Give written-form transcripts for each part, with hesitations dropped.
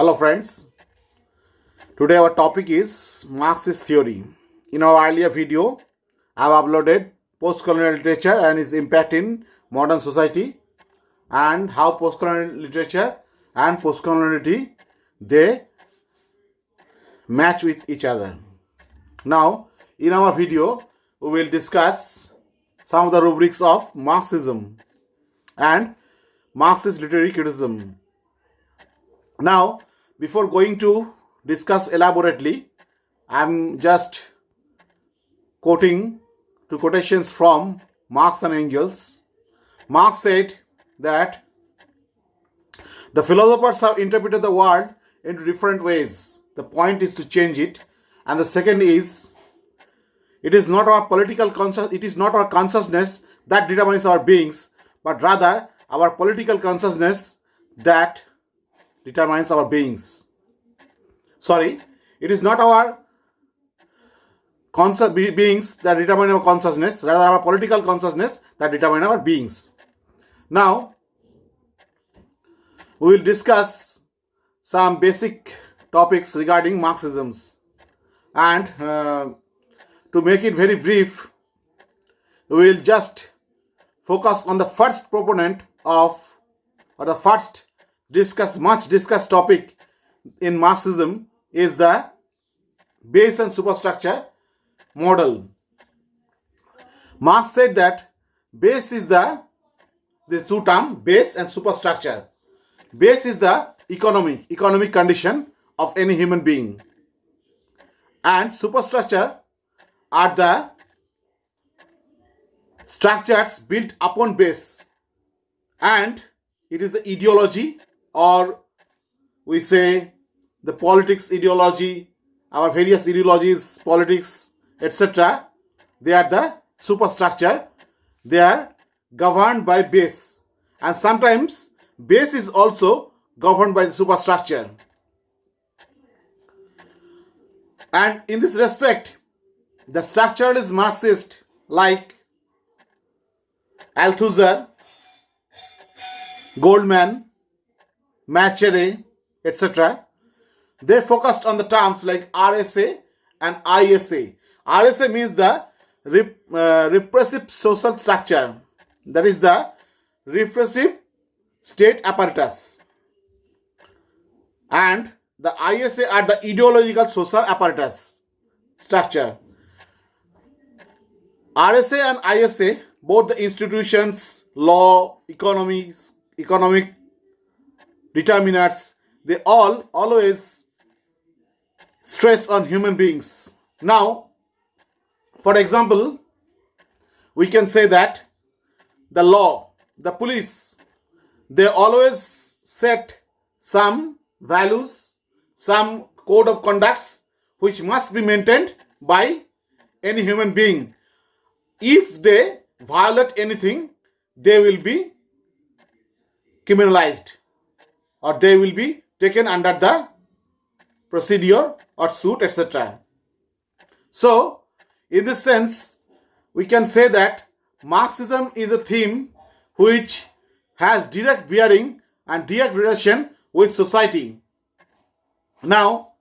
Hello friends, today our topic is Marxist theory. In our earlier video, I have uploaded post-colonial literature and its impact in modern society and how post-colonial literature and post-coloniality they match with each other. Now, in our video, we will discuss some of the rubrics of Marxism and Marxist literary criticism. Now, before going to discuss elaborately, I'm just quoting two quotations from Marx and Engels. Marx said that the philosophers have interpreted the world into different ways. The point is to change it. And the second is, it is not our consciousness that determines our beings, but rather our political consciousness that determines our beings. It is not our beings that determine our consciousness, rather our political consciousness that determine our beings. Now, we will discuss some basic topics regarding Marxisms. And to make it very brief, we will just focus on the first proponent of, or the first much discussed topic in Marxism is the base and superstructure model. Marx said that base is these two terms, base and superstructure. Base is the economic condition of any human being, and superstructure are the structures built upon base, and it is the ideology, or we say the politics ideology, our various ideologies, politics, etc. They are the superstructure. They are governed by base, and sometimes base is also governed by the superstructure. And in this respect, the structuralist Marxist like Althusser, Goldman, Macheret, etc., they focused on the terms like RSA and ISA. RSA means the repressive social structure, that is the repressive state apparatus, and the ISA are the ideological social apparatus structure. RSA and ISA, both the institutions, law, economic determinants, they all always stress on human beings. Now, for example, we can say that the law, the police, they always set some values, some code of conducts which must be maintained by any human being. If they violate anything, they will be criminalized, or they will be taken under the procedure or suit, etc. So, in this sense, we can say that Marxism is a theme which has direct bearing and direct relation with society. Now,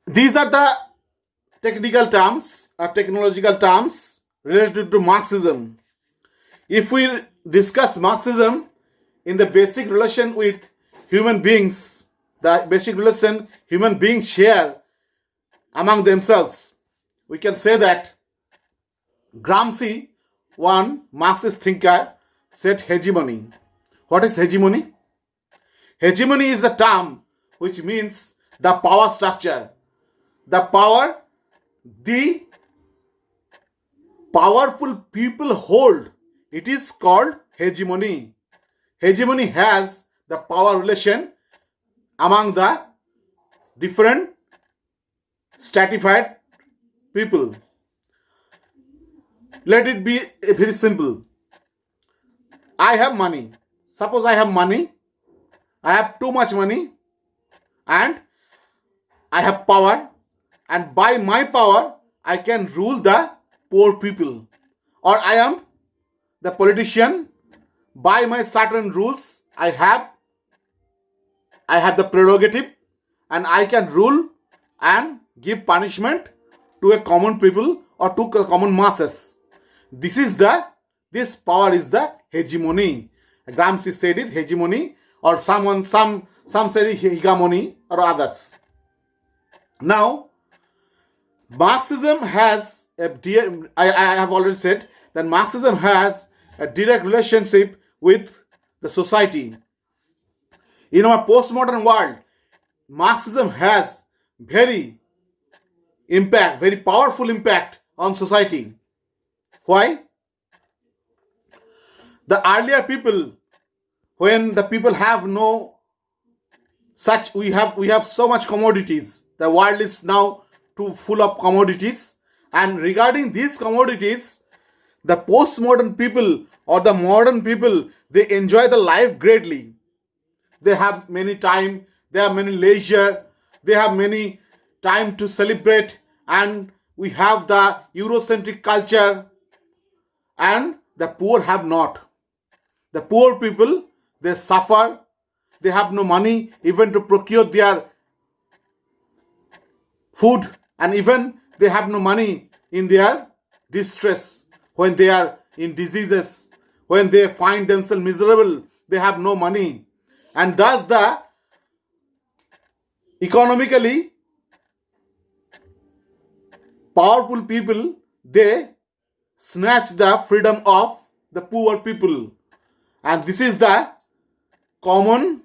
these are the technical terms or technological terms related to Marxism. If we discuss Marxism in the basic relation with human beings, the basic relation human beings share among themselves, we can say that Gramsci, one Marxist thinker, said hegemony. What is hegemony? Hegemony is the term which means the power structure. The power the powerful people hold. It is called hegemony. Hegemony has the power relation among the different stratified people. Let it be very simple. I have money. Suppose I have money. I have too much money and I have power, and by my power I can rule the poor people, or I am the politician. By my certain rules I have I have the prerogative and I can rule and give punishment to a common people or to common masses. This power is the hegemony. Gramsci said it hegemony, or some say hegemony or others. Now, Marxism has I have already said that Marxism has a direct relationship with the society. In our postmodern world, Marxism has very powerful impact on society. Why? The earlier people, when the people have no such, we have so much commodities. The world is now too full of commodities, and regarding these commodities, the postmodern people or the modern people, they enjoy the life greatly. They have many time, they have many leisure, they have many time to celebrate, and we have the Eurocentric culture, and the poor have not. The poor people, they suffer, they have no money even to procure their food, and even they have no money in their distress when they are in diseases, when they find themselves miserable, they have no money. And thus the economically powerful people, they snatch the freedom of the poor people. And this is the common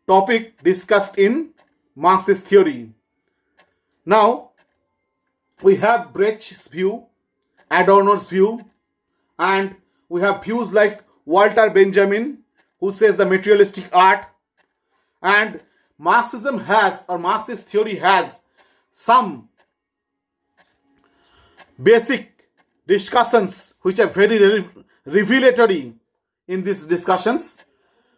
topic discussed in Marxist theory. Now, we have Brecht's view, Adorno's view, and we have views like Walter Benjamin, who says the materialistic art. And Marxism has, or Marxist theory has, some basic discussions which are very revelatory in these discussions,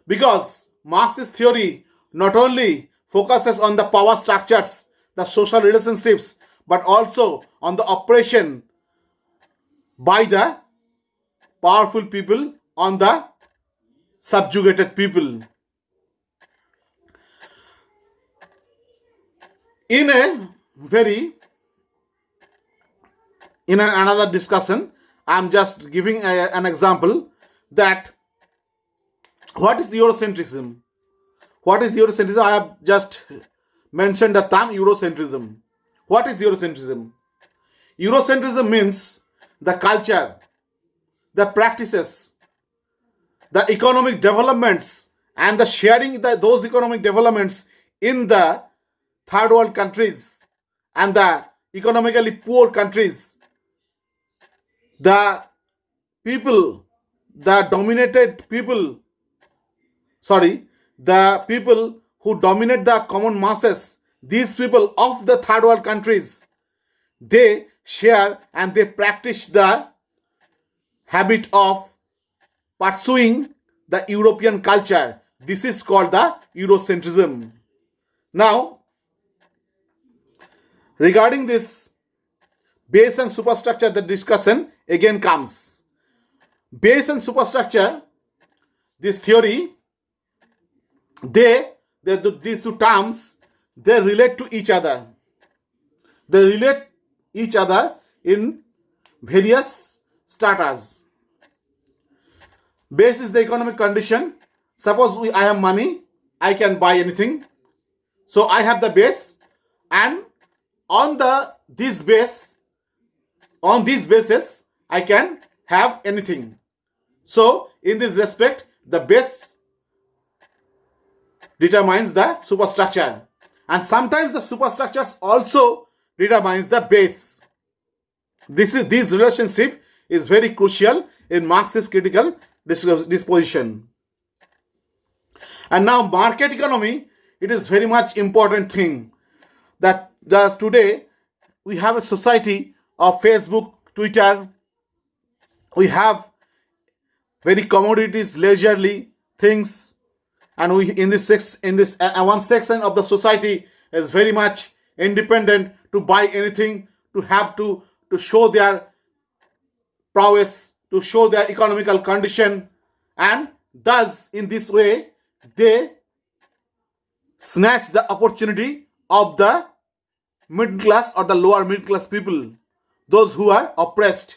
because Marxist theory not only focuses on the power structures, the social relationships, but also on the oppression by the powerful people on the subjugated people. In another discussion, I am just giving an example that what is Eurocentrism? What is Eurocentrism? I have just mentioned the term Eurocentrism. What is Eurocentrism? Eurocentrism means the culture, the practices, the economic developments, and the sharing those economic developments in the third world countries and the economically poor countries. The people, the people who dominate the common masses, these people of the third world countries, they share and they practice the habit of pursuing the European culture. This is called the Eurocentrism. Now, regarding this base and superstructure, the discussion again comes. Base and superstructure, this theory, these two terms, they relate to each other. They relate each other in various stratas. Base is the economic condition. Suppose I have money, I can buy anything. So I have the base, and on this basis, I can have anything. So in this respect, the base determines the superstructure, and sometimes the superstructures also determines the base. This relationship is very crucial in Marxist critical disposition. And now market economy, it is very much important thing that today we have a society of Facebook, Twitter. We have very commodities, leisurely things, and we in this one section of the society is very much independent to buy anything, to have to show their prowess, to show their economical condition, and thus in this way they snatch the opportunity of the middle class or the lower middle class people, those who are oppressed.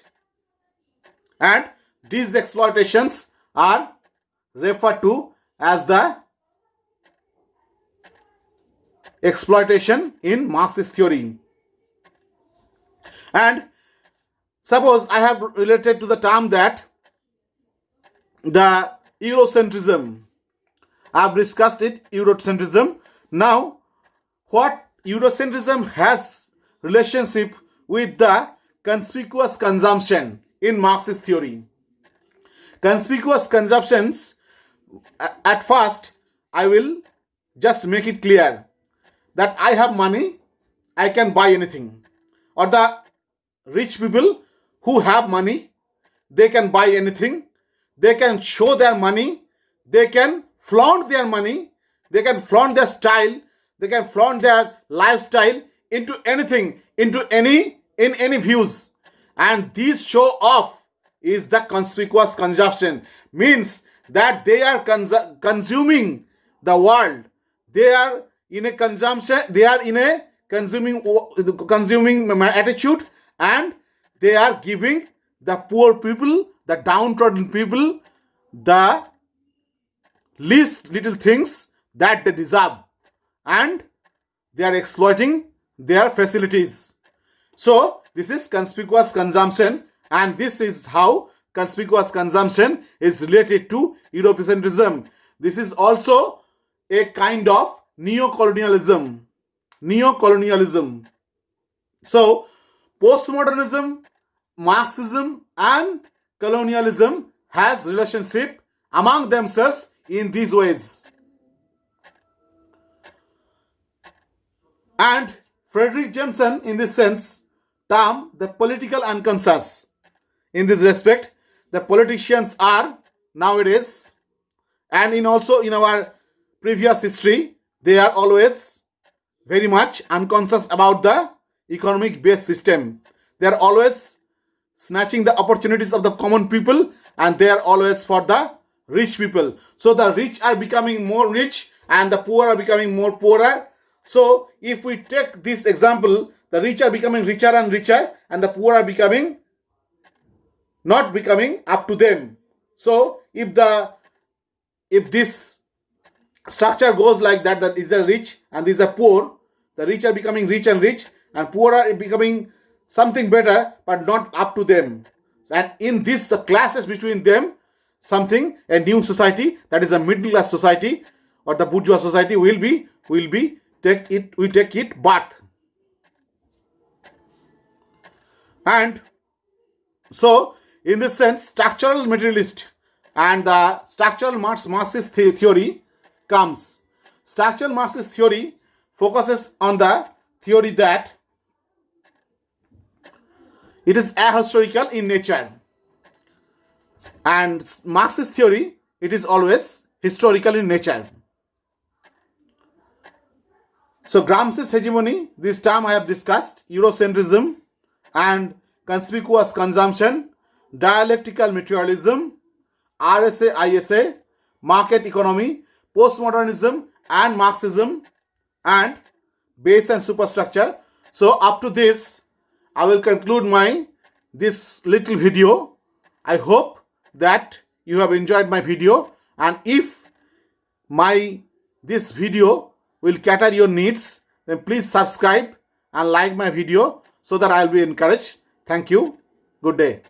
And these exploitations are referred to as the exploitation in Marxist theory. And suppose I have related to the term that the Eurocentrism. I have discussed it, Eurocentrism. Now, what Eurocentrism has relationship with the conspicuous consumption in Marxist theory. Conspicuous consumptions, at first, I will just make it clear that I have money, I can buy anything. Or the rich people who have money, they can buy anything. They can show their money. They can flaunt their money. They can flaunt their style. They can flaunt their lifestyle into anything, in any views. And this show off is the conspicuous consumption. Means that they are consuming the world. They are in a consumption. They are in a consuming attitude, and they are giving the poor people, the downtrodden people, the least little things that they deserve, and they are exploiting their facilities. So this is conspicuous consumption, and this is how conspicuous consumption is related to Eurocentrism. This is also a kind of neocolonialism. So postmodernism, Marxism and colonialism has relationship among themselves in these ways. And Frederick Jameson, in this sense, term the political unconscious. In this respect, the politicians are nowadays, and in also in our previous history, they are always very much unconscious about the economic based system. They are always snatching the opportunities of the common people, and they are always for the rich people. So the rich are becoming more rich and the poor are becoming more poorer. So if we take this example, the rich are becoming richer and richer, and the poor are not becoming up to them. So if this structure goes like that, that is a rich and these are poor, the rich are becoming rich and poor are becoming something better but not up to them. And in this, the classes between them, a new society, that is a middle class society or the bourgeois society will take it birth. And so in this sense, structural materialist and the structural Marxist theory comes. Structural Marxist theory focuses on the theory that it is ahistorical in nature, and Marxist theory, it is always historical in nature. So Gramsci's hegemony, this term I have discussed, Eurocentrism and conspicuous consumption, dialectical materialism, RSA, ISA, market economy, postmodernism and Marxism, and base and superstructure. So up to this, I will conclude this little video. I hope that you have enjoyed my video, and if this video will cater your needs, then please subscribe and like my video so that I will be encouraged. Thank you. Good day.